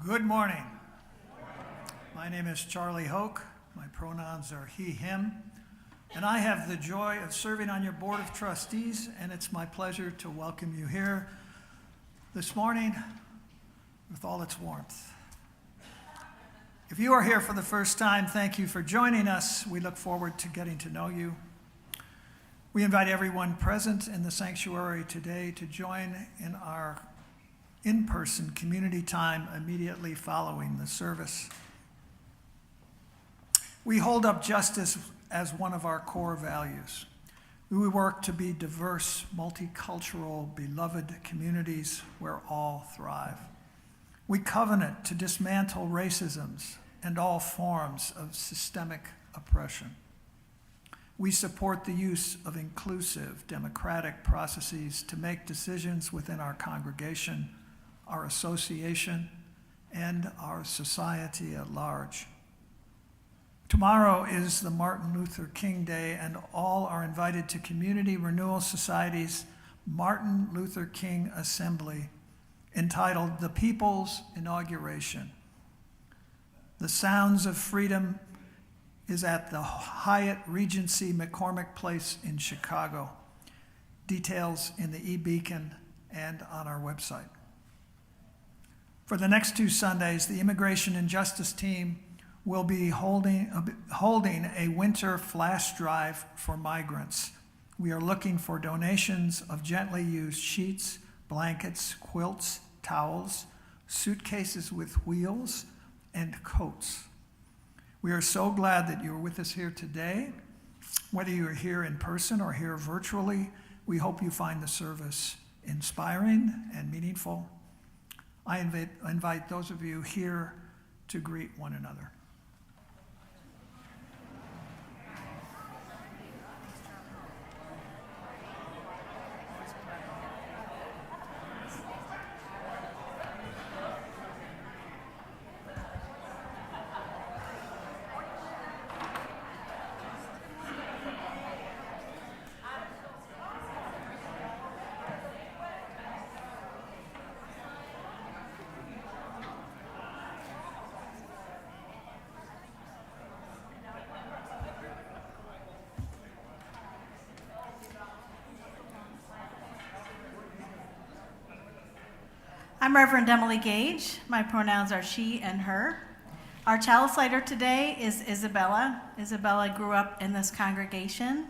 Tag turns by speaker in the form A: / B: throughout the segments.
A: Good morning. My name is Charlie Hoke. My pronouns are he, him, and I have the joy of serving on your Board of Trustees, and it's my pleasure to welcome you here this morning with all its warmth. If you are here for the first time, thank you for joining us. We look forward to getting to know you. We invite everyone present in the sanctuary today to join in our in-person community time immediately following the service. We hold up justice as one of our core values. We work to be diverse, multicultural, beloved communities where all thrive. We covenant to dismantle racisms and all forms of systemic oppression. We support the use of inclusive, democratic processes to make decisions within our congregation, our association, and our society at large. Tomorrow is the Martin Luther King Day, and all are invited to Community Renewal Society's Martin Luther King Assembly, entitled The People's Inauguration. The Sounds of Freedom is at the Hyatt Regency McCormick Place in Chicago. Details in the e-beacon and on our website. For the next 2 Sundays, the Immigration and Justice team will be holding a winter flash drive for migrants. We are looking for donations of gently used sheets, blankets, quilts, towels, suitcases with wheels, and coats. We are so glad that you are with us here today. Whether you are here in person or here virtually, we hope you find the service inspiring and meaningful. I invite those of you here to greet one another.
B: I'm Reverend Emily Gage. My pronouns are she and her. Our chalice lighter today is Isabella. Isabella grew up in this congregation,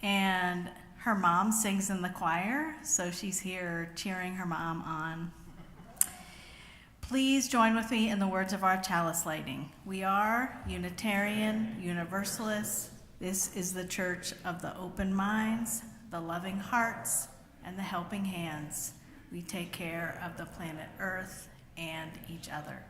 B: and her mom sings in the choir, so she's here cheering her mom on. Please join with me in the words of our chalice lighting. We are Unitarian Universalists. This is the church of the open minds, the loving hearts, and the helping hands. We take care of the planet Earth and each other.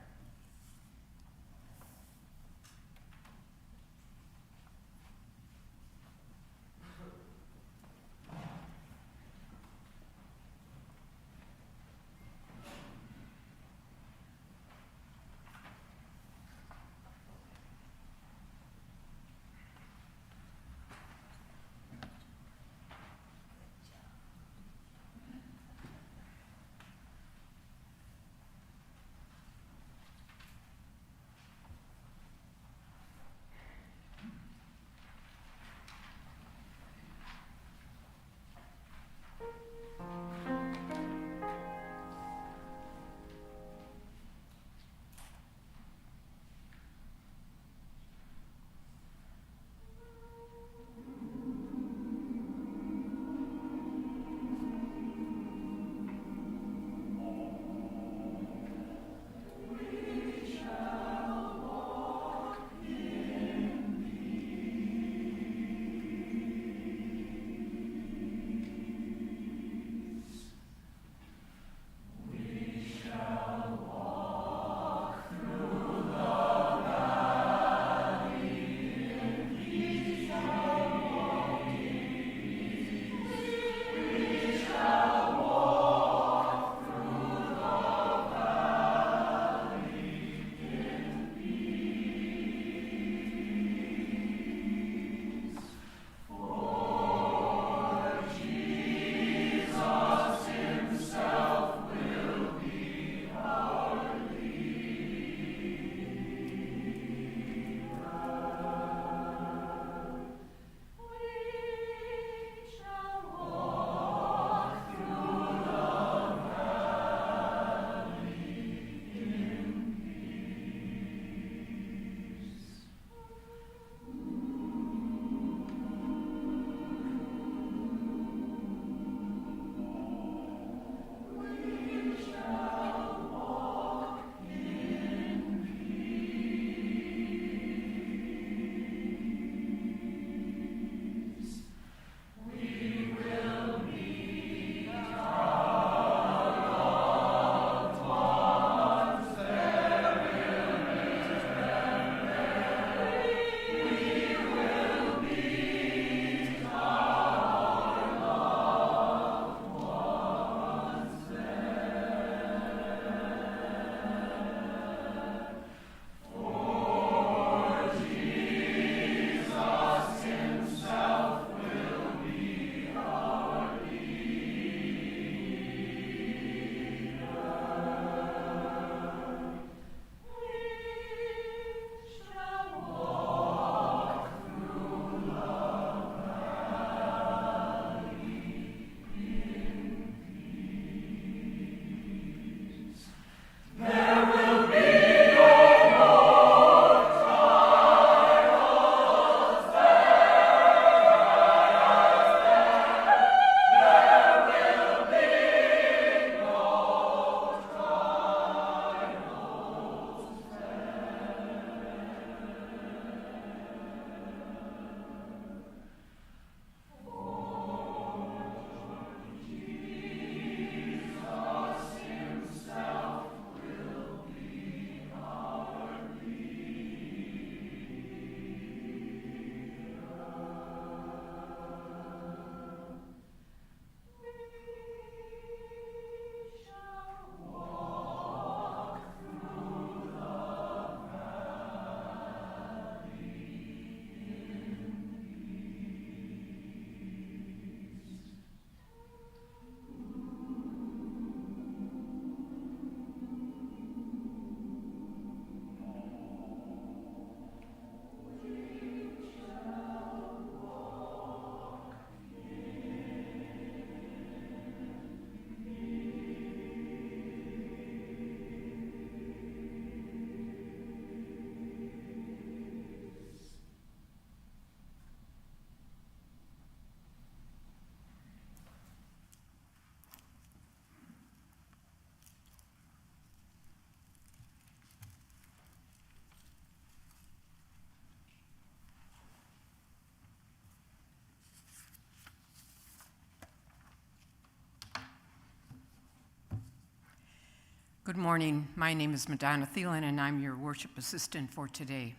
C: Good morning. My name is Madonna Thielen, and I'm your worship assistant for today.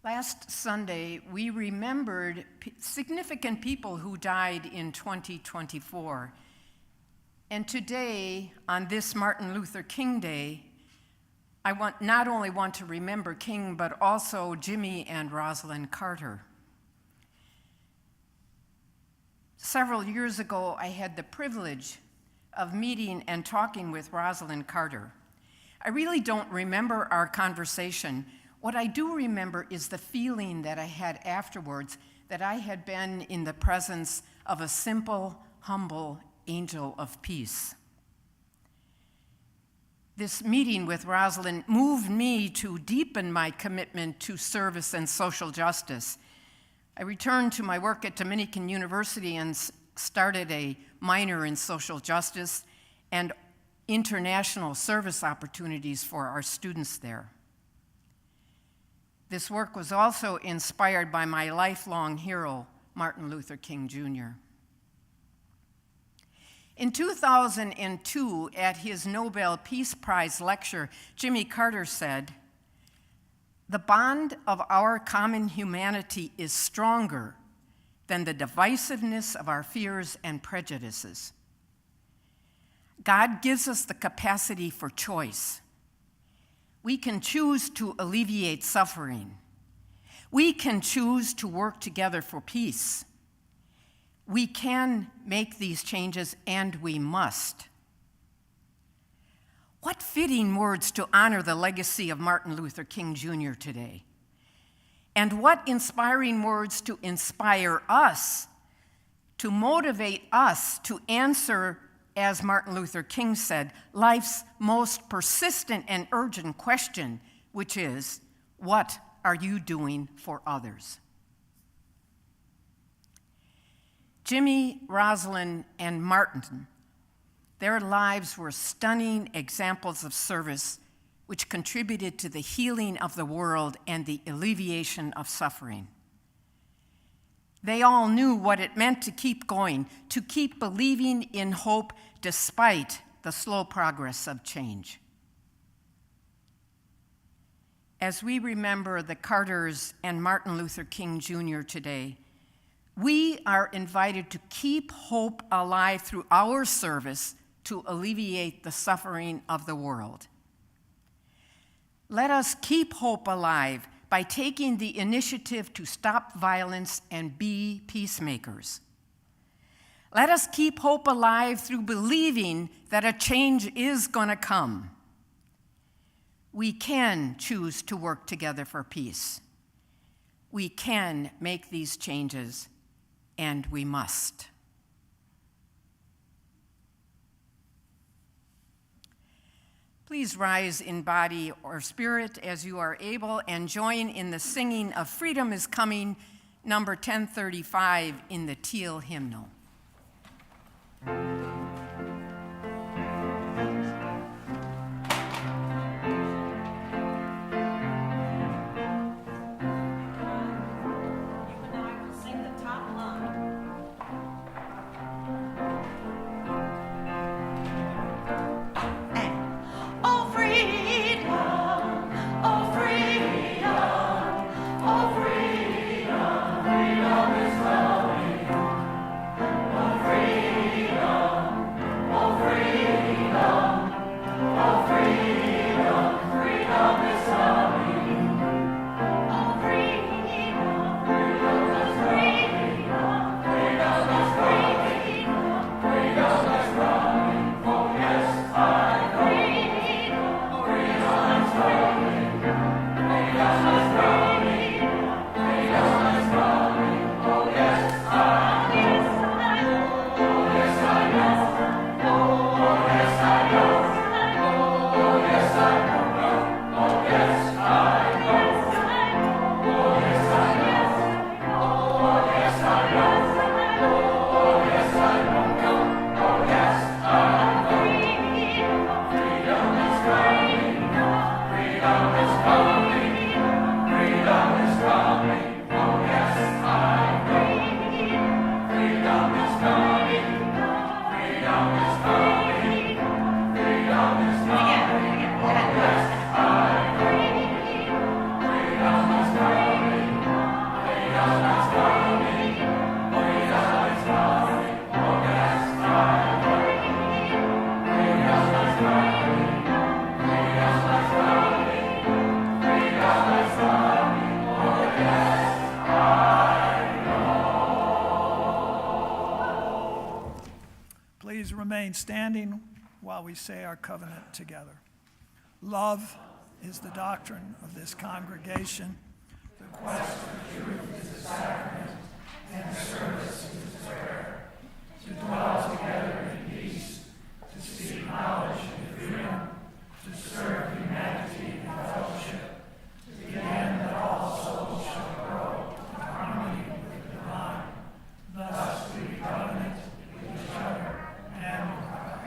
C: Last Sunday, we remembered significant people who died in 2024. And today, on this Martin Luther King Day, I not only want to remember King, but also Jimmy and Rosalynn Carter. Several years ago, I had the privilege of meeting and talking with Rosalynn Carter. I really don't remember our conversation. What I do remember is the feeling that I had afterwards, that I had been in the presence of a simple, humble angel of peace. This meeting with Rosalynn moved me to deepen my commitment to service and social justice. I returned to my work at Dominican University and started a minor in social justice and international service opportunities for our students there. This work was also inspired by my lifelong hero, Martin Luther King Jr. In 2002, at his Nobel Peace Prize lecture, Jimmy Carter said, "The bond of our common humanity is stronger than the divisiveness of our fears and prejudices. God gives us the capacity for choice. We can choose to alleviate suffering. We can choose to work together for peace. We can make these changes, and we must." What fitting words to honor the legacy of Martin Luther King Jr. today. And what inspiring words to inspire us, to motivate us to answer, as Martin Luther King said, life's most persistent and urgent question, which is, what are you doing for others? Jimmy, Rosalynn, and Martin, their lives were stunning examples of service which contributed to the healing of the world and the alleviation of suffering. They all knew what it meant to keep going, to keep believing in hope despite the slow progress of change. As we remember the Carters and Martin Luther King Jr. today, we are invited to keep hope alive through our service to alleviate the suffering of the world. Let us keep hope alive by taking the initiative to stop violence and be peacemakers. Let us keep hope alive through believing that a change is going to come. We can choose to work together for peace. We can make these changes, and we must. Please rise in body or spirit as you are able and join in the singing of Freedom is Coming, number 1035 in the Teal hymnal.
A: remain standing while we say our covenant together. Love is the doctrine of this congregation. The quest for truth is the sacrament, and service is the prayer. To dwell together in peace, to seek knowledge and freedom, to serve humanity and fellowship, to the end that all souls shall grow in harmony with the divine. Thus we covenant with each other and with God.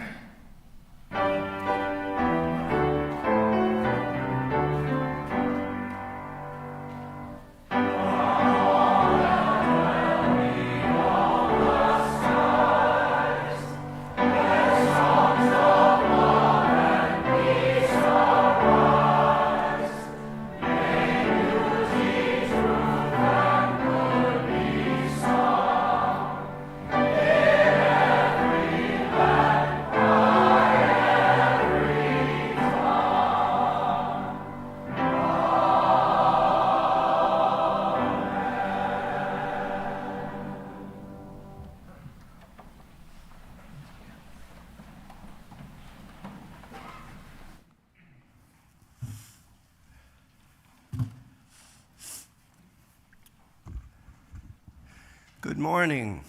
D: Good morning.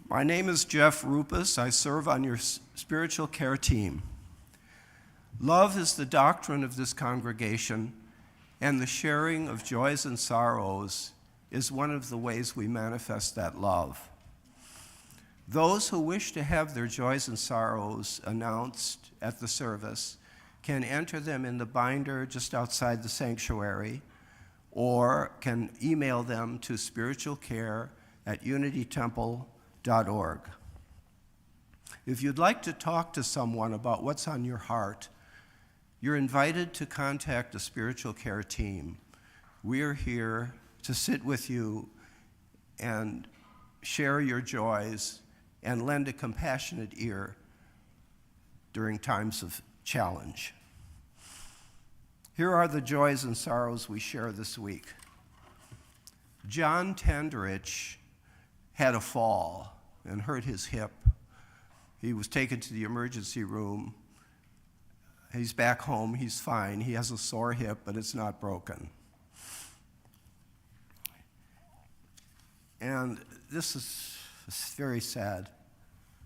D: My name is Jeff Rupus. I serve on your spiritual care team. Love is the doctrine of this congregation, and the sharing of joys and sorrows is one of the ways we manifest that love. Those who wish to have their joys and sorrows announced at the service can enter them in the binder just outside the sanctuary, or can email them to spiritualcare@unitytemple.org. If you'd like to talk to someone about what's on your heart, you're invited to contact the spiritual care team. We are here to sit with you and share your joys and lend a compassionate ear during times of challenge. Here are the joys and sorrows we share this week. John Tandrich had a fall and hurt his hip. He was taken to the emergency room. He's back home, he's fine. He has a sore hip, but it's not broken. And this is a very sad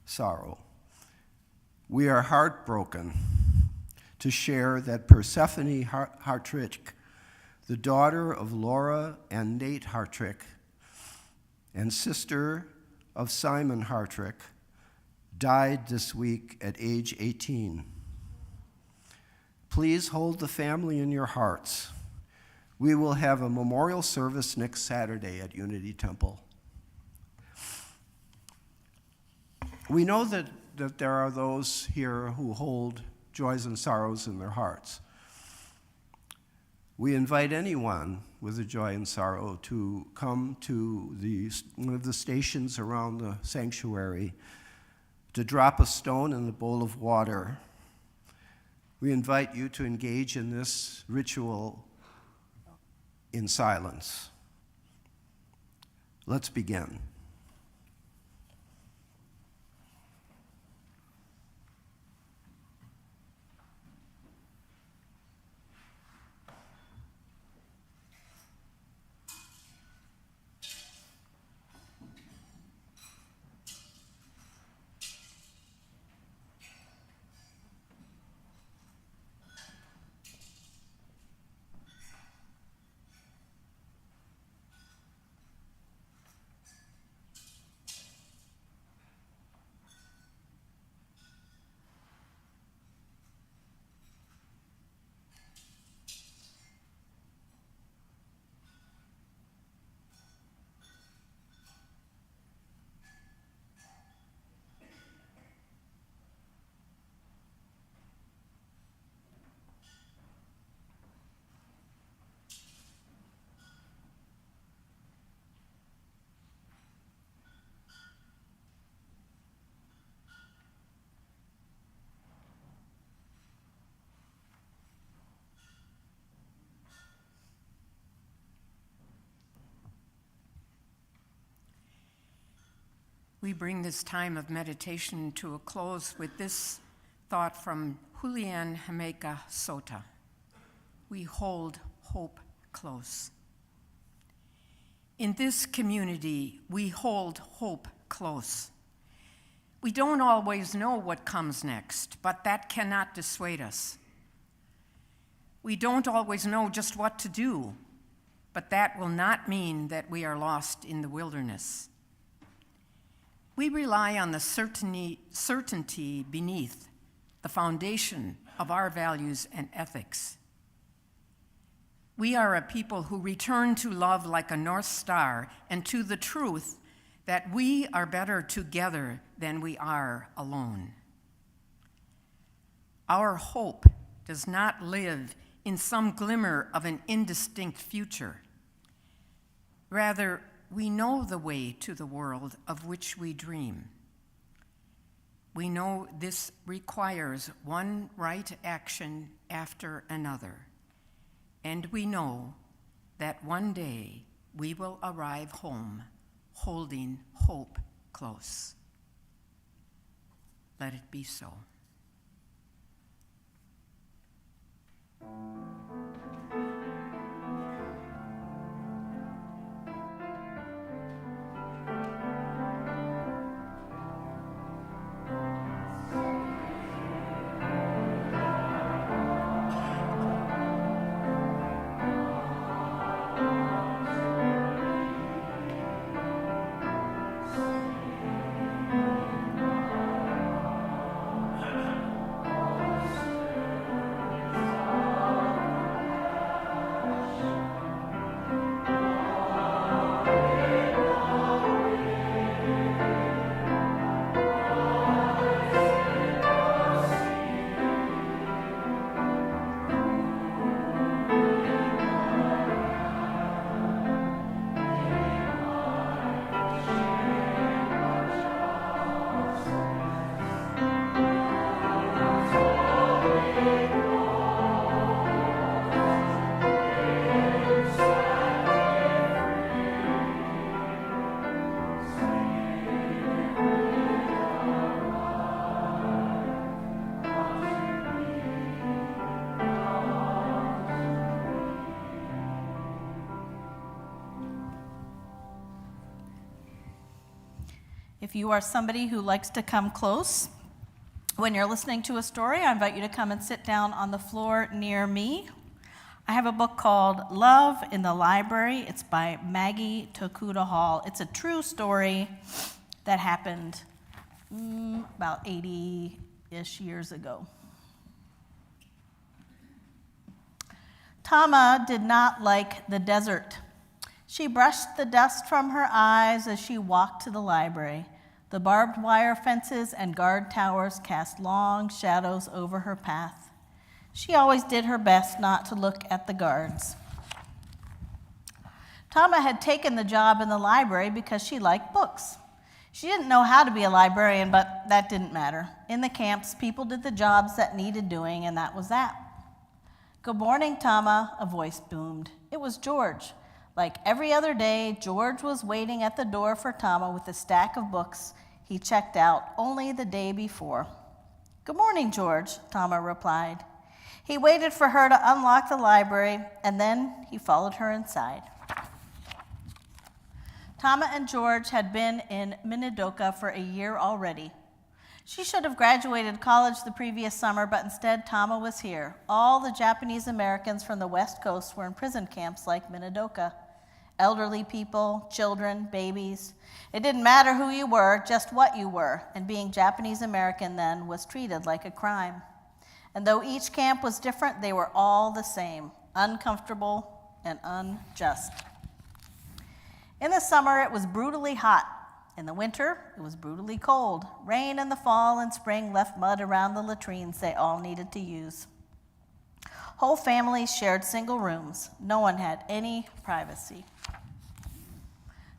D: sorrow. We are heartbroken to share that Persephone Hartrick, the daughter of Laura and Nate Hartrick, and sister of Simon Hartrick, died this week at age 18. Please hold the family in your hearts. We will have a memorial service next Saturday at Unity Temple. We know that there are those here who hold joys and sorrows in their hearts. We invite anyone with a joy and sorrow to come to one of the stations around the sanctuary to drop a stone in the bowl of water. We invite you to engage in this ritual in silence. Let's begin.
C: we bring this time of meditation to a close with this thought from Julian Jamaica Sota. We hold hope close. In this community, we hold hope close. We don't always know what comes next, but that cannot dissuade us. We don't always know just what to do, but that will not mean that we are lost in the wilderness. We rely on the certainty beneath the foundation of our values and ethics. We are a people who return to love like a North Star and to the truth that we are better together than we are alone. Our hope does not live in some glimmer of an indistinct future. Rather, we know the way to the world of which we dream. We know this requires one right action after another, and we know that one day we will arrive home holding hope close. Let it be so.
B: If you are somebody who likes to come close, when you're listening to a story, I invite you to come and sit down on the floor near me. I have a book called Love in the Library. It's by Maggie Tokuda Hall. It's a true story that happened about 80-ish years ago. Tama did not like the desert. She brushed the dust from her eyes as she walked to the library. The barbed wire fences and guard towers cast long shadows over her path. She always did her best not to look at the guards. Tama had taken the job in the library because she liked books. She didn't know how to be a librarian, but that didn't matter. In the camps, people did the jobs that needed doing, and that was that. "Good morning, Tama," a voice boomed. It was George. Like every other day, George was waiting at the door for Tama with a stack of books he checked out only the day before. "Good morning, George," Tama replied. He waited for her to unlock the library, and then he followed her inside. Tama and George had been in Minidoka for a year already. She should have graduated college the previous summer, but instead Tama was here. All the Japanese Americans from the West Coast were in prison camps like Minidoka. Elderly people, children, babies. It didn't matter who you were, just what you were, and being Japanese American then was treated like a crime. And though each camp was different, they were all the same, uncomfortable and unjust. In the summer, it was brutally hot. In the winter, it was brutally cold. Rain in the fall and spring left mud around the latrines they all needed to use. Whole families shared single rooms. No one had any privacy.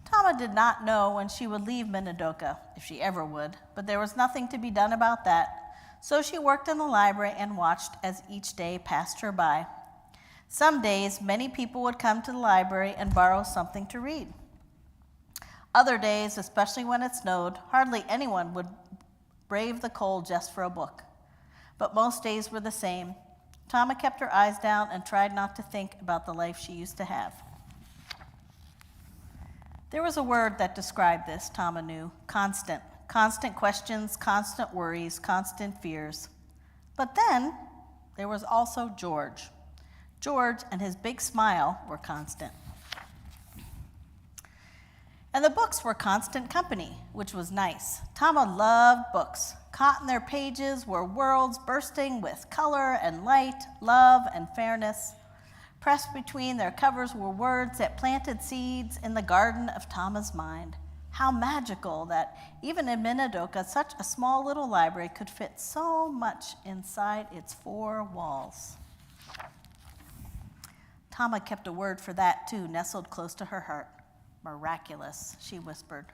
B: Tama did not know when she would leave Minidoka, if she ever would, but there was nothing to be done about that. So she worked in the library and watched as each day passed her by. Some days, many people would come to the library and borrow something to read.
E: Other days, especially when it snowed, hardly anyone would brave the cold just for a book. But most days were the same. Tama kept her eyes down and tried not to think about the life she used to have. There was a word that described this, Tama knew: constant. Constant questions, constant worries, constant fears. But then there was also George. George and his big smile were constant. And the books were constant company, which was nice. Tama loved books. Caught in their pages were worlds bursting with color and light, love and fairness. Pressed between their covers were words that planted seeds in the garden of Tama's mind. How magical that even in Minidoka, such a small little library could fit so much inside its four walls. Tama kept a word for that too, nestled close to her heart. Miraculous, she whispered.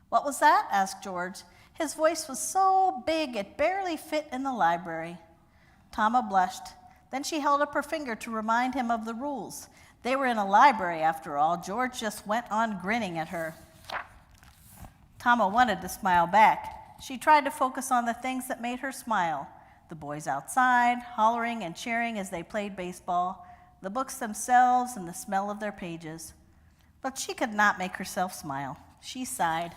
E: What was that? Asked George. His voice was so big it barely fit in the library. Tama blushed. Then she held up her finger to remind him of the rules. They were in a library, after all. George just went on grinning at her. Tama wanted to smile back. She tried to focus on the things that made her smile. The boys outside, hollering and cheering as they played baseball, the books themselves and the smell of their pages. But she could not make herself smile. She sighed.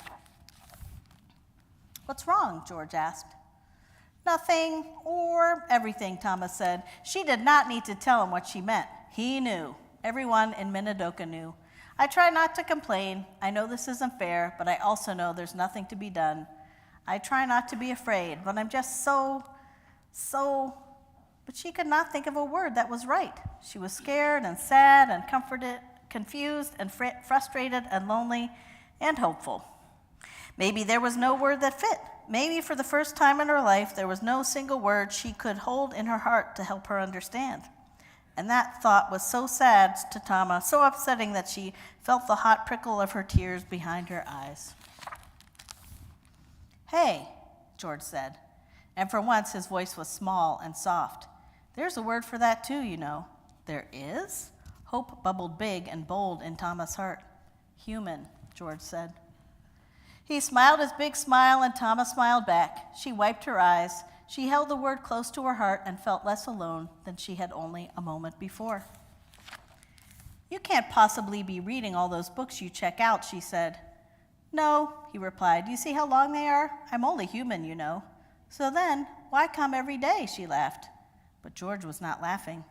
E: What's wrong? George asked. Nothing or everything, Tama said. She did not need to tell him what she meant. He knew. Everyone in Minidoka knew. I try not to complain. I know this isn't fair, but I also know there's nothing to be done. I try not to be afraid, but I'm just so. But she could not think of a word that was right. She was scared and sad and comforted, confused and frustrated and lonely and hopeful. Maybe there was no word that fit. Maybe for the first time in her life, there was no single word she could hold in her heart to help her understand. And that thought was so sad to Tama, so upsetting that she felt the hot prickle of her tears behind her eyes. Hey, George said, and for once his voice was small and soft. There's a word for that too, you know. There is? Hope bubbled big and bold in Tama's heart. Human, George said. He smiled his big smile and Tama smiled back. She wiped her eyes. She held the word close to her heart and felt less alone than she had only a moment before. You can't possibly be reading all those books you check out, she said. No, he replied. You see how long they are? I'm only human, you know. So then, why come every day? She laughed. But George was not laughing.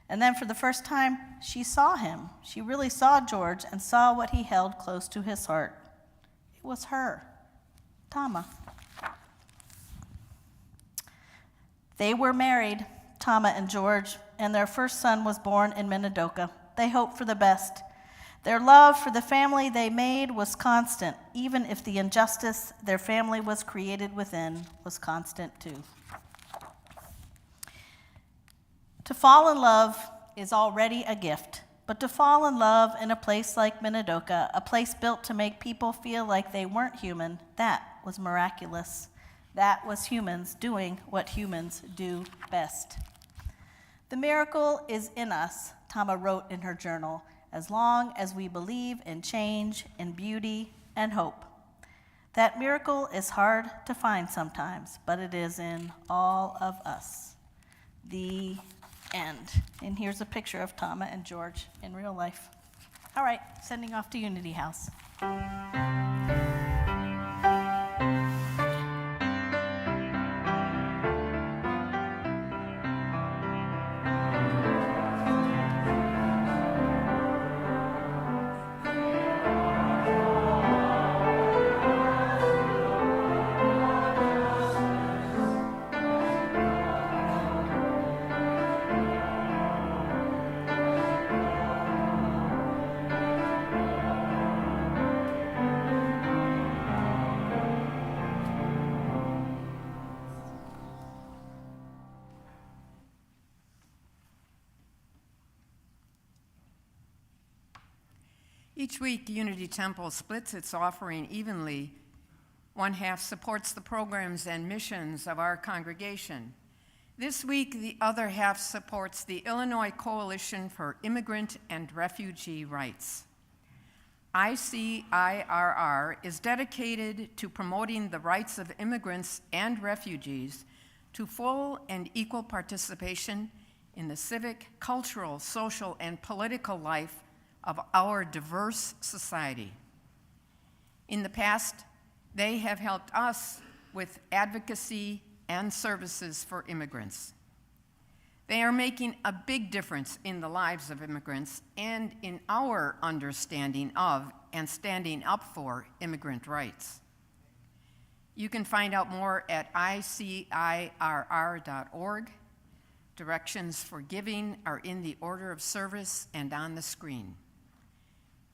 E: And then for the first time, she saw him. She really saw George and saw what he held close to his heart. It was her, Tama. They were married, Tama and George, and their first son was born in Minidoka. They hoped for the best. Their love for the family they made was constant, even if the injustice their family was created within was constant too. To fall in love is already a gift, but to fall in love in a place like Minidoka, a place built to make people feel like they weren't human, that was miraculous. That was humans doing what humans do best. The miracle is in us, Tama wrote in her journal, as long as we believe in change, in beauty, and hope. That miracle is hard to find sometimes, but it is in all of us. The end. And here's a picture of Tama and George in real life. All right, sending off to Unity House.
C: Each week, Unity Temple splits its offering evenly. One half supports the programs and missions of our congregation. This week, the other half supports the Illinois Coalition for Immigrant and Refugee Rights. ICIRR is dedicated to promoting the rights of immigrants and refugees to full and equal participation in the civic, cultural, social, and political life of our diverse society. In the past, they have helped us with advocacy and services for immigrants. They are making a big difference in the lives of immigrants and in our understanding of and standing up for immigrant rights. You can find out more at icirr.org. Directions for giving are in the order of service and on the screen.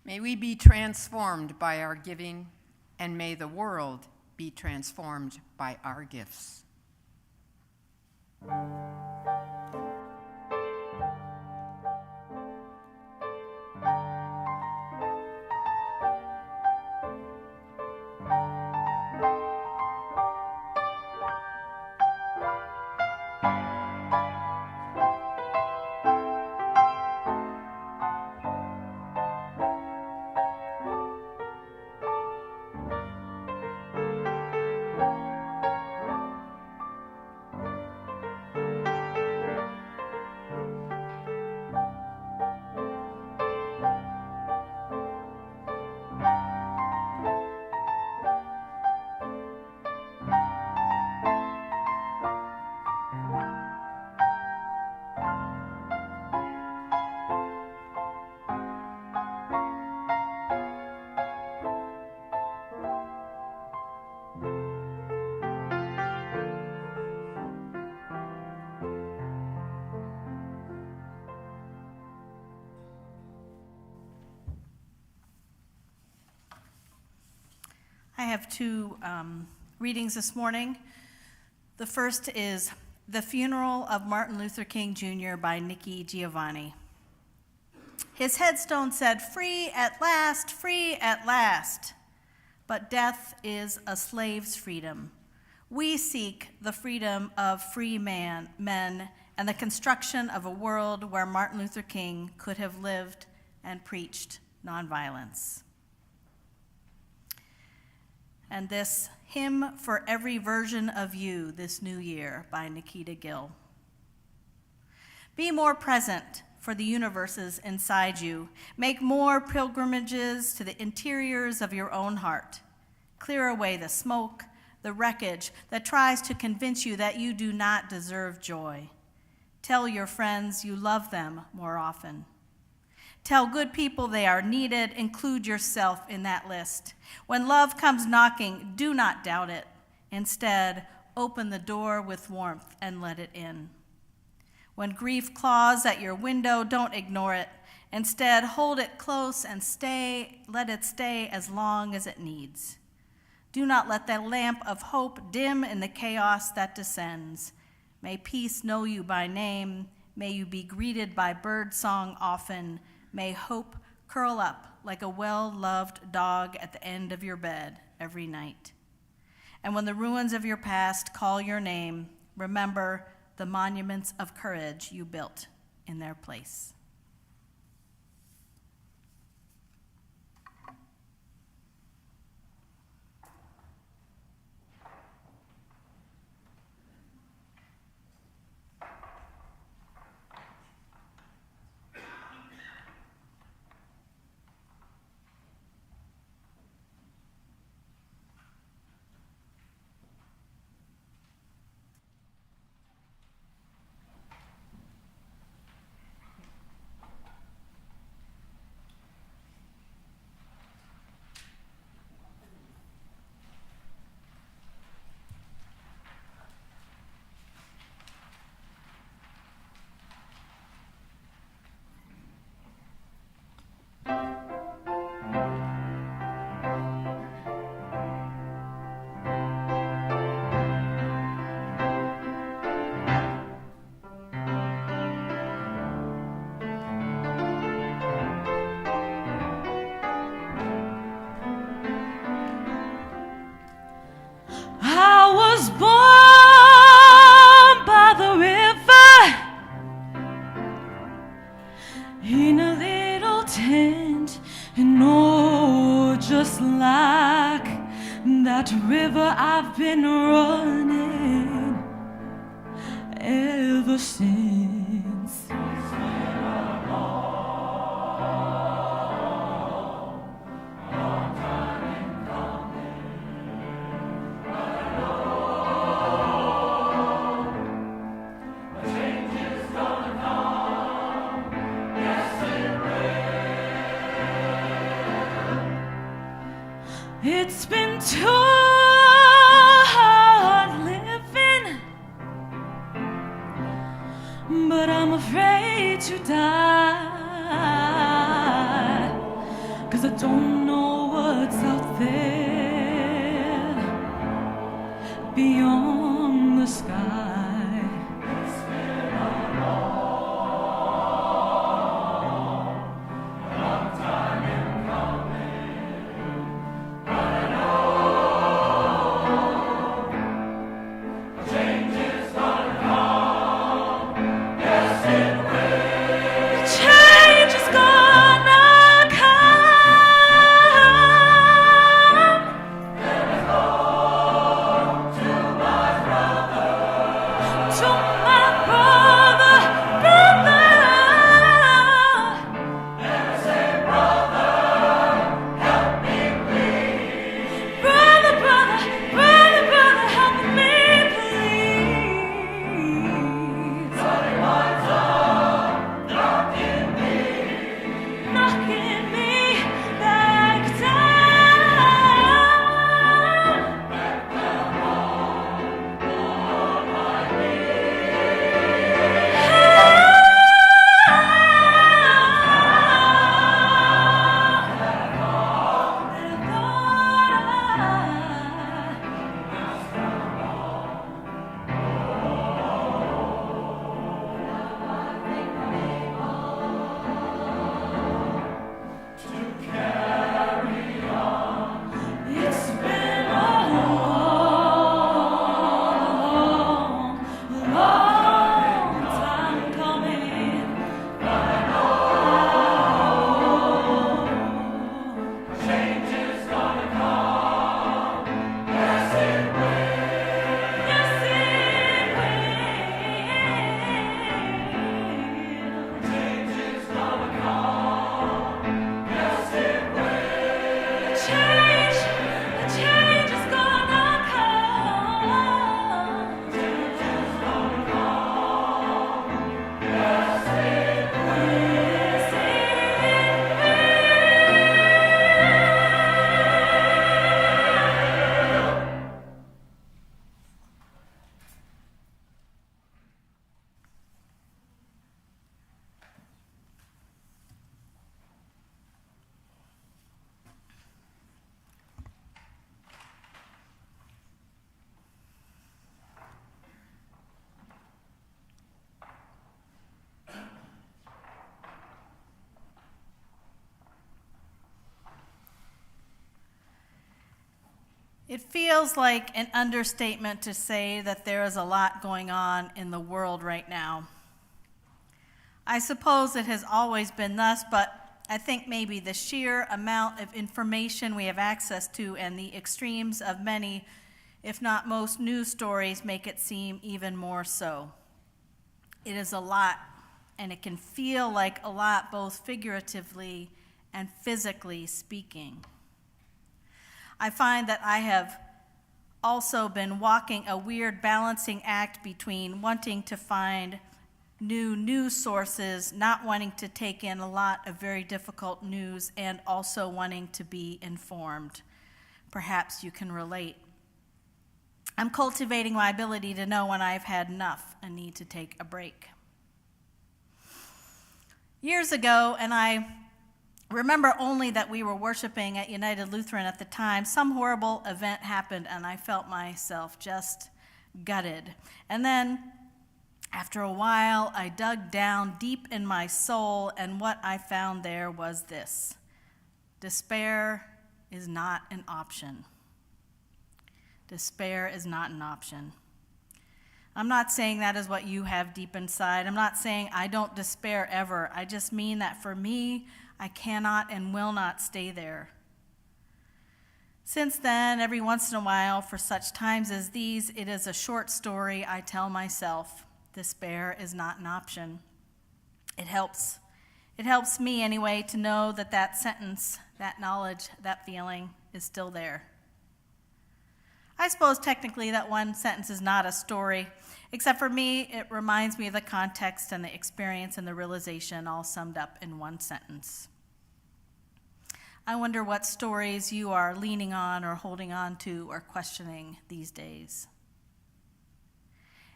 C: May we be transformed by our giving, and may the world be transformed by our gifts.
B: I have two readings this morning. The first is The Funeral of Martin Luther King Jr. by Nikki Giovanni. His headstone said, free at last, but death is a slave's freedom. We seek the freedom of free men and the construction of a world where Martin Luther King could have lived and preached nonviolence. And this Hymn for Every Version of You This New Year by Nikita Gill. Be more present for the universes inside you. Make more pilgrimages to the interiors of your own heart. Clear away the smoke, the wreckage that tries to convince you that you do not deserve joy. Tell your friends you love them more often. Tell good people they are needed. Include yourself in that list. When love comes knocking, do not doubt it. Instead, open the door with warmth and let it in. When grief claws at your window, don't ignore it. Instead, hold it close and let it stay as long as it needs. Do not let the lamp of hope dim in the chaos that descends. May peace know you by name. May you be greeted by birdsong often. May hope curl up like a well-loved dog at the end of your bed every night. And when the ruins of your past call your name, remember the monuments of courage you built in their place.
F: I've been running ever since. It's been too hard living, but I'm afraid to die, 'cause I don't know what's out there beyond the sky. Change is gonna come. To my brother, brother. Brother, brother, brother, brother, help me, please. Knocking me back down. It's been a long time coming. Change is gonna come. Yes, it will. Yes, it will. Change is gonna come. Yes, it will. Change is gonna come. Change is gonna come. Yes, it will. Yes, it will.
B: It feels like an understatement to say that there is a lot going on in the world right now. I suppose it has always been thus, but I think maybe the sheer amount of information we have access to and the extremes of many, if not most, news stories make it seem even more so. It is a lot, and it can feel like a lot both figuratively and physically speaking. I find that I have also been walking a weird balancing act between wanting to find new news sources, not wanting to take in a lot of very difficult news, and also wanting to be informed. Perhaps you can relate. I'm cultivating my ability to know when I've had enough and need to take a break. Years ago, and I remember only that we were worshiping at United Lutheran at the time, some horrible event happened and I felt myself just gutted. And then after a while, I dug down deep in my soul, and what I found there was this: despair is not an option. Despair is not an option. I'm not saying that is what you have deep inside. I'm not saying I don't despair ever. I just mean that for me, I cannot and will not stay there. Since then, every once in a while, for such times as these, it is a short story I tell myself. Despair is not an option. It helps me anyway to know that that sentence, that knowledge, that feeling is still there. I suppose technically that one sentence is not a story, except for me, it reminds me of the context and the experience and the realization all summed up in one sentence. I wonder what stories you are leaning on or holding on to or questioning these days.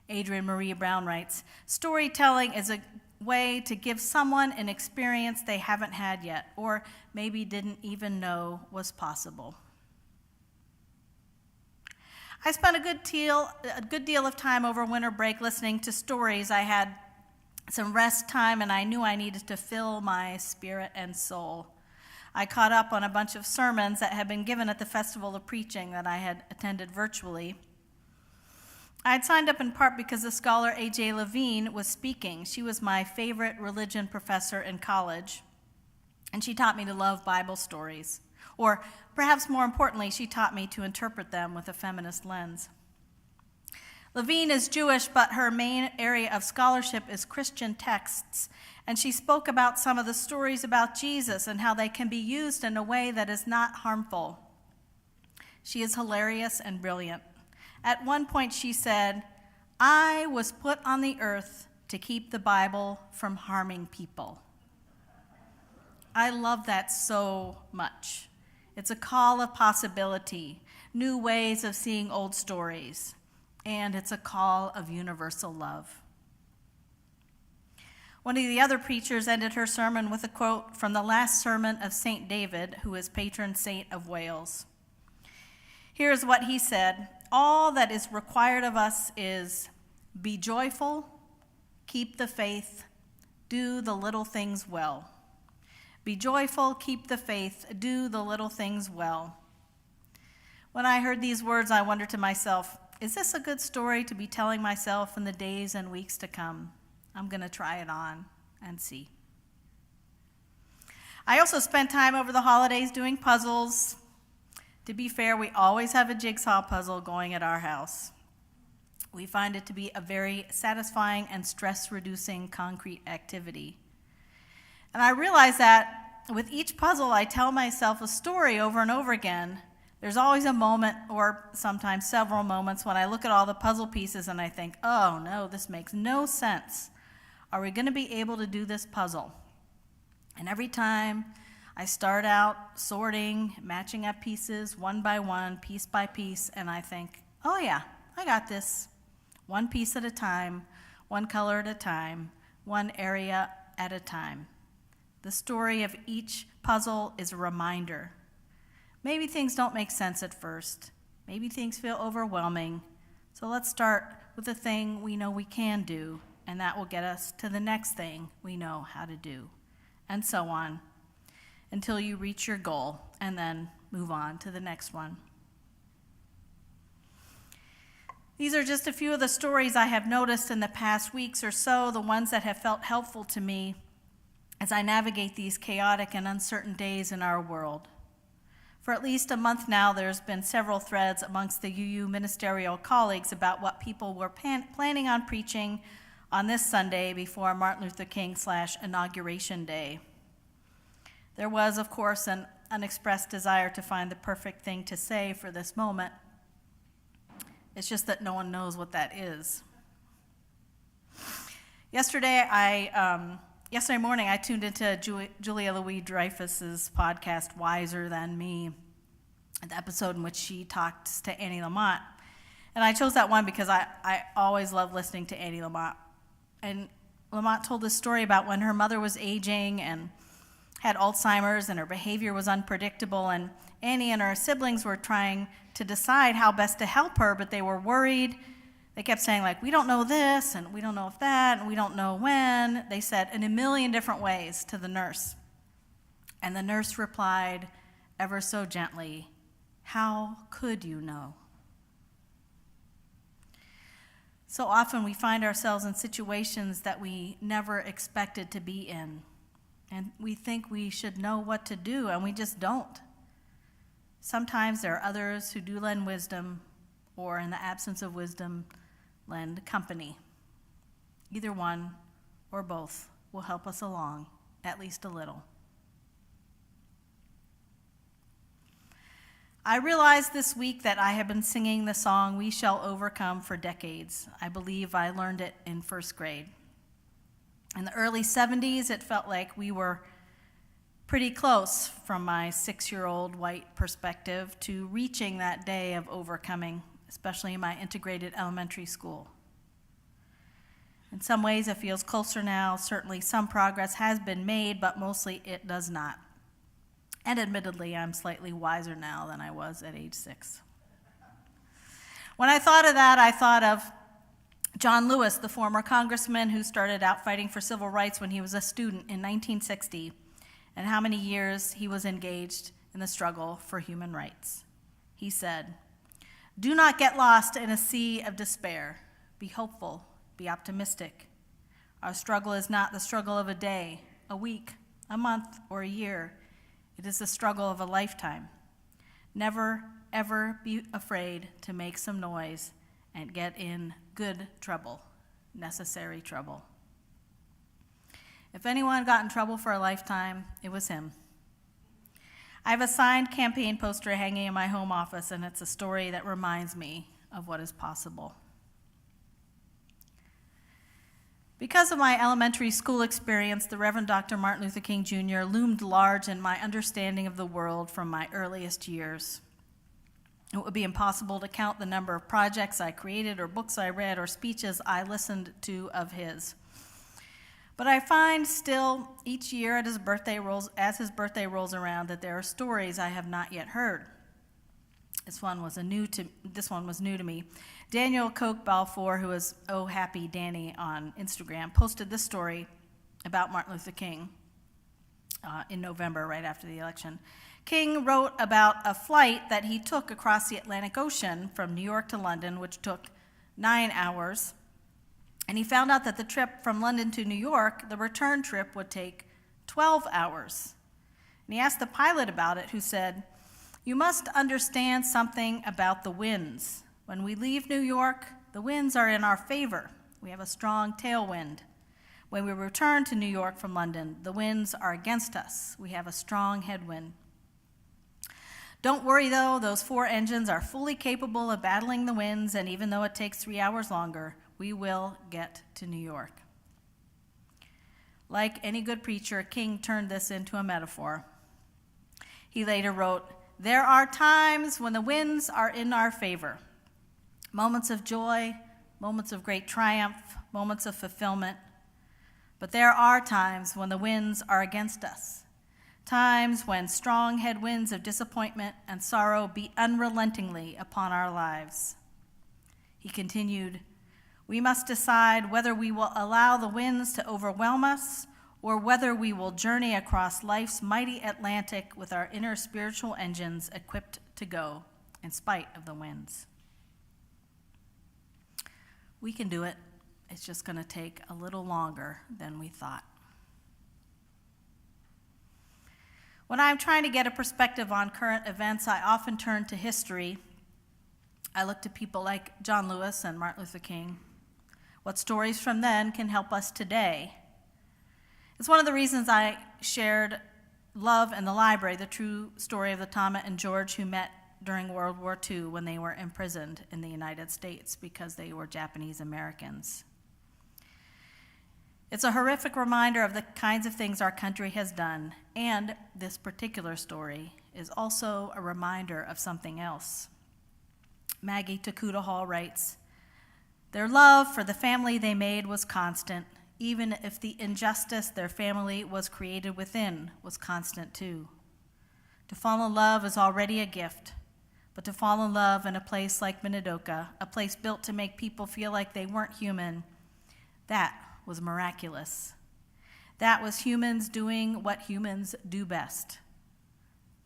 B: Adrienne Marie Brown writes, storytelling is a way to give someone an experience they haven't had yet, or maybe didn't even know was possible. I spent a good deal of time over winter break listening to stories. I had some rest time, and I knew I needed to fill my spirit and soul. I caught up on a bunch of sermons that had been given at the Festival of Preaching that I had attended virtually. I had signed up in part because the scholar A.J. Levine was speaking. She was my favorite religion professor in college, and she taught me to love Bible stories. Or perhaps more importantly, she taught me to interpret them with a feminist lens. Levine is Jewish, but her main area of scholarship is Christian texts, and she spoke about some of the stories about Jesus and how they can be used in a way that is not harmful. She is hilarious and brilliant. At one point she said, "I was put on the earth to keep the Bible from harming people." I love that so much. It's a call of possibility, new ways of seeing old stories, and it's a call of universal love. One of the other preachers ended her sermon with a quote from the last sermon of St. David, who is patron saint of Wales. Here's what he said: "All that is required of us is be joyful, keep the faith, do the little things well. Be joyful, keep the faith, do the little things well." When I heard these words, I wondered to myself, is this a good story to be telling myself in the days and weeks to come? I'm going to try it on and see. I also spent time over the holidays doing puzzles. To be fair, we always have a jigsaw puzzle going at our house. We find it to be a very satisfying and stress-reducing concrete activity. And I realize that with each puzzle, I tell myself a story over and over again. There's always a moment, or sometimes several moments, when I look at all the puzzle pieces and I think, oh no, this makes no sense. Are we going to be able to do this puzzle? And every time I start out sorting, matching up pieces one by one, piece by piece, and I think, oh yeah, I got this. One piece at a time, one color at a time, one area at a time. The story of each puzzle is a reminder. Maybe things don't make sense at first. Maybe things feel overwhelming. So let's start with the thing we know we can do, and that will get us to the next thing we know how to do, and so on, until you reach your goal, and then move on to the next one. These are just a few of the stories I have noticed in the past weeks or so, the ones that have felt helpful to me as I navigate these chaotic and uncertain days in our world. For at least a month now, there's been several threads amongst the UU ministerial colleagues about what people were planning on preaching on this Sunday before Martin Luther King / Inauguration Day. There was, of course, an unexpressed desire to find the perfect thing to say for this moment. It's just that no one knows what that is. Yesterday morning, I tuned into Julia Louis-Dreyfus's podcast, Wiser Than Me, the episode in which she talked to Annie Lamott. And I chose that one because I always love listening to Annie Lamott. And Lamott told this story about when her mother was aging and had Alzheimer's and her behavior was unpredictable, and Annie and her siblings were trying to decide how best to help her, but they were worried. They kept saying, like, we don't know this, and we don't know if that, and we don't know when. They said in a million different ways to the nurse. And the nurse replied ever so gently, "How could you know?" So often we find ourselves in situations that we never expected to be in. And we think we should know what to do, and we just don't. Sometimes there are others who do lend wisdom, or in the absence of wisdom, lend company. Either one or both will help us along, at least a little. I realized this week that I have been singing the song "We Shall Overcome" for decades. I believe I learned it in first grade. In the early 70s, it felt like we were pretty close from my 6-year-old white perspective to reaching that day of overcoming, especially in my integrated elementary school. In some ways, it feels closer now. Certainly some progress has been made, but mostly it does not. And admittedly, I'm slightly wiser now than I was at age 6. When I thought of that, I thought of John Lewis, the former congressman who started out fighting for civil rights when he was a student in 1960, and how many years he was engaged in the struggle for human rights. He said, "Do not get lost in a sea of despair. Be hopeful, be optimistic. Our struggle is not the struggle of a day, a week, a month, or a year. It is the struggle of a lifetime. Never, ever be afraid to make some noise and get in good trouble, necessary trouble." If anyone got in trouble for a lifetime, it was him. I have a signed campaign poster hanging in my home office, and it's a story that reminds me of what is possible. Because of my elementary school experience, the Reverend Dr. Martin Luther King Jr. loomed large in my understanding of the world from my earliest years. It would be impossible to count the number of projects I created or books I read or speeches I listened to of his. But I find still each year as his birthday rolls around that there are stories I have not yet heard. This one was new to me. Daniel Koch Balfour, who is Oh Happy Danny on Instagram, posted this story about Martin Luther King in November, right after the election. King wrote about a flight that he took across the Atlantic Ocean from New York to London, which took 9 hours. And he found out that the trip from London to New York, the return trip, would take 12 hours. And he asked the pilot about it, who said, "You must understand something about the winds. When we leave New York, the winds are in our favor. We have a strong tailwind. When we return to New York from London, the winds are against us. We have a strong headwind. Don't worry, though, those 4 engines are fully capable of battling the winds, and even though it takes 3 hours longer, we will get to New York." Like any good preacher, King turned this into a metaphor. He later wrote, "There are times when the winds are in our favor. Moments of joy, moments of great triumph, moments of fulfillment. But there are times when the winds are against us. Times when strong headwinds of disappointment and sorrow beat unrelentingly upon our lives." He continued, "We must decide whether we will allow the winds to overwhelm us or whether we will journey across life's mighty Atlantic with our inner spiritual engines equipped to go in spite of the winds." We can do it. It's just going to take a little longer than we thought. When I'm trying to get a perspective on current events, I often turn to history. I look to people like John Lewis and Martin Luther King. What stories from then can help us today? It's one of the reasons I shared Love in the Library, the true story of the Thomas and George who met during World War II when they were imprisoned in the United States because they were Japanese Americans. It's a horrific reminder of the kinds of things our country has done, and this particular story is also a reminder of something else. Maggie Takuta Hall writes, "Their love for the family they made was constant, even if the injustice their family was created within was constant too. To fall in love is already a gift, but to fall in love in a place like Minidoka, a place built to make people feel like they weren't human, that was miraculous. That was humans doing what humans do best.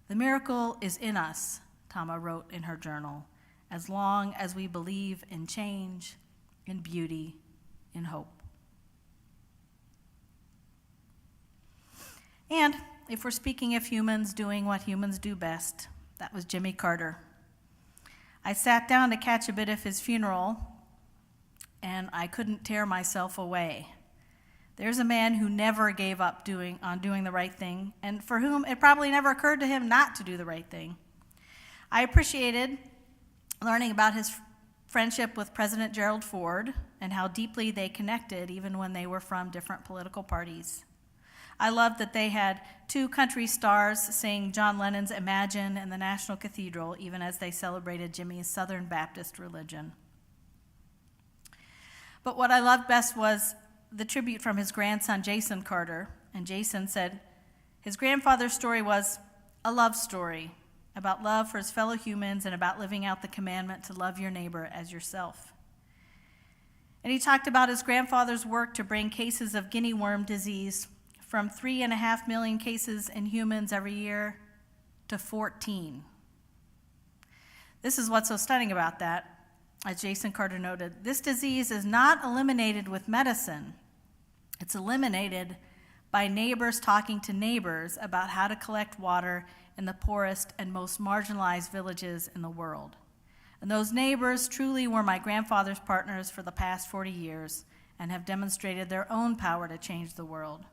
B: The miracle is in us," Tama wrote in her journal, "as long as we believe in change, in beauty, in hope." And if we're speaking of humans doing what humans do best, That was Jimmy Carter. I sat down to catch a bit of his funeral, and I couldn't tear myself away. There's a man who never gave up on doing the right thing, and for whom it probably never occurred to him not to do the right thing. I appreciated learning about his friendship with President Gerald Ford and how deeply they connected even when they were from different political parties. I loved that they had two country stars sing John Lennon's Imagine in the National Cathedral, even as they celebrated Jimmy's Southern Baptist religion. But what I loved best was the tribute from his grandson, Jason Carter. And Jason said his grandfather's story was a love story about love for his fellow humans and about living out the commandment to love your neighbor as yourself. And he talked about his grandfather's work to bring cases of guinea worm disease from 3.5 million cases in humans every year to 14. This is what's so stunning about that. As Jason Carter noted, this disease is not eliminated with medicine. It's eliminated by neighbors talking to neighbors about how to collect water in the poorest and most marginalized villages in the world. And those neighbors truly were my grandfather's partners for the past 40 years and have demonstrated their own power to change the world.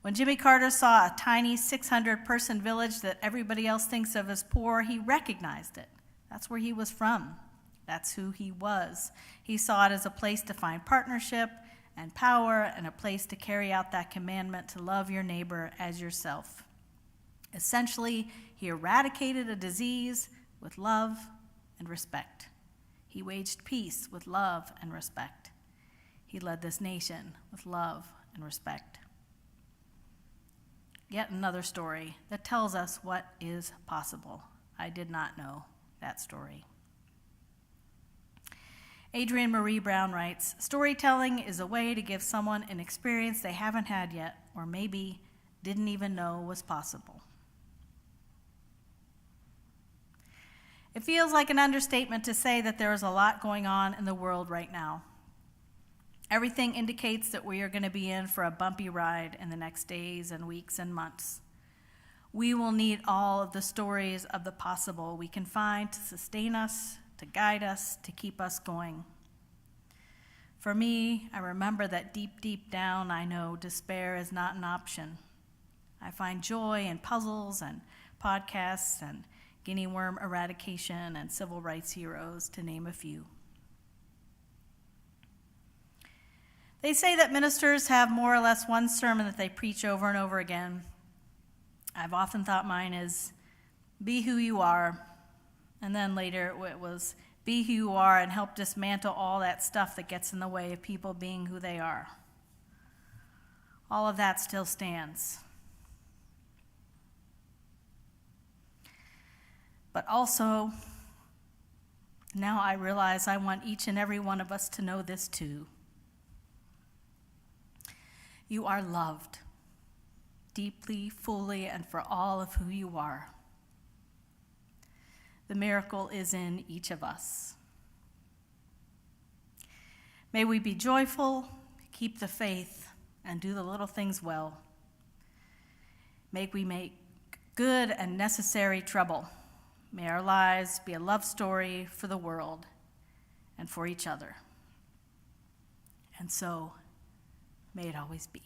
B: When Jimmy Carter saw a tiny 600-person village that everybody else thinks of as poor, he recognized it. That's where he was from. That's who he was. He saw it as a place to find partnership and power and a place to carry out that commandment to love your neighbor as yourself. Essentially, he eradicated a disease with love and respect. He waged peace with love and respect. He led this nation with love and respect. Yet another story that tells us what is possible. I did not know that story. Adrienne Marie Brown writes, storytelling is a way to give someone an experience they haven't had yet, or maybe didn't even know was possible. It feels like an understatement to say that there is a lot going on in the world right now. Everything indicates that we are going to be in for a bumpy ride in the next days and weeks and months. We will need all of the stories of the possible we can find to sustain us, to guide us, to keep us going. For me, I remember that deep, deep down, I know despair is not an option. I find joy in puzzles and podcasts and guinea worm eradication and civil rights heroes, to name a few. They say that ministers have more or less one sermon that they preach over and over again. I've often thought mine is, be who you are. And then later it was, be who you are and help dismantle all that stuff that gets in the way of people being who they are. All of that still stands. But also, now I realize I want each and every one of us to know this too. You are loved, deeply, fully, and for all of who you are. The miracle is in each of us. May we be joyful, keep the faith, and do the little things well. May we make good and necessary trouble. May our lives be a love story for the world and for each other. And so, may it always be.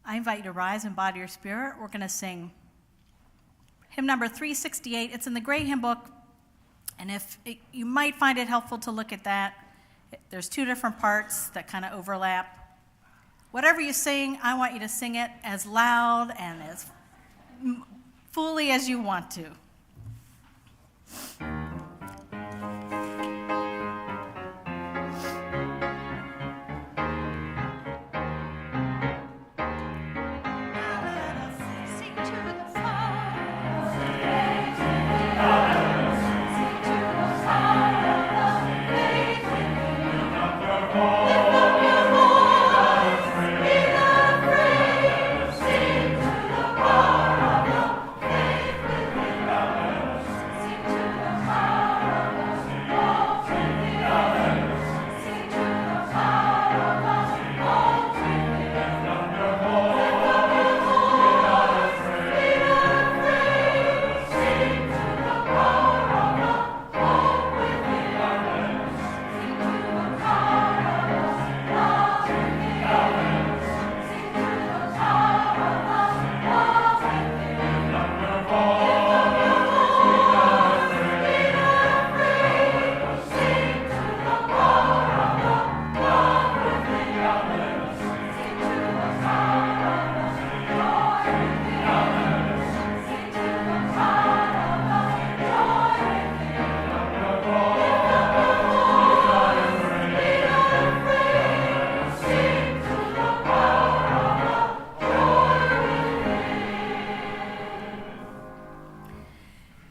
B: I invite you to rise and body your spirit. We're going to sing hymn number 368. It's in the Gray Hymn Book, and you might find it helpful to look at that. There's two different parts that kind of overlap. Whatever you sing, I want you to sing it as loud and as fully as you want to.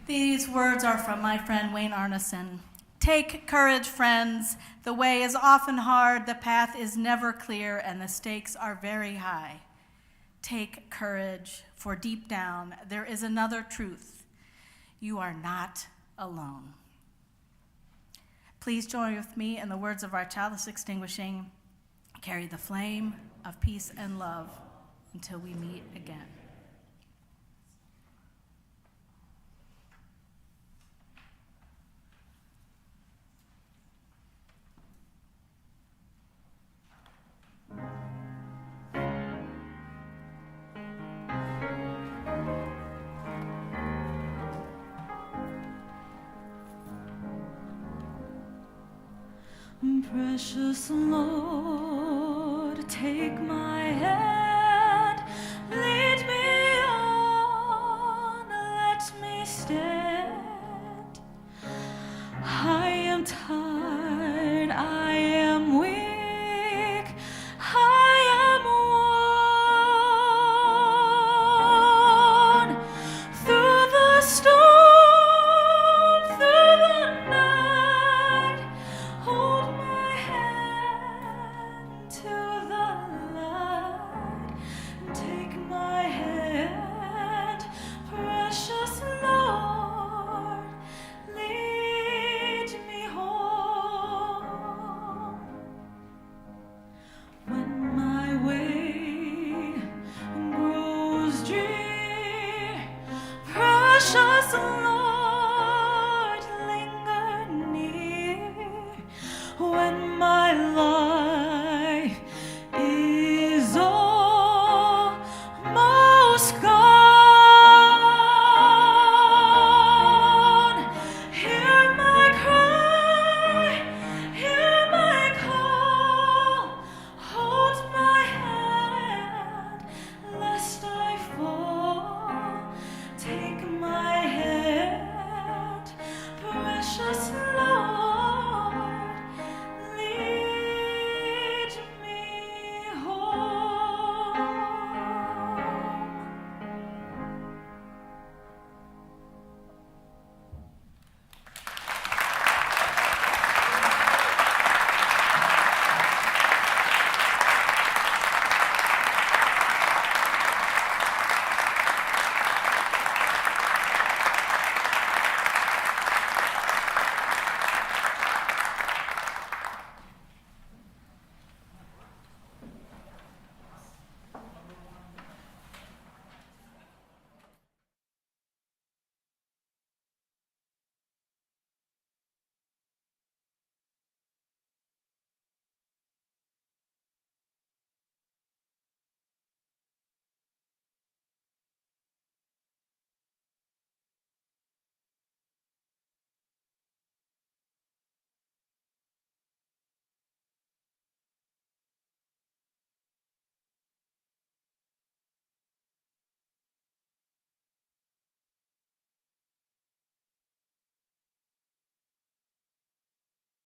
B: These words are from my friend Wayne Arneson. Take courage, friends. The way is often hard, the path is never clear, and the stakes are very high. Take courage, for deep down there is another truth. You are not alone. Please join with me in the words of our chalice extinguishing. Carry the flame of peace and love until we meet again.
G: Precious Lord, take my hand.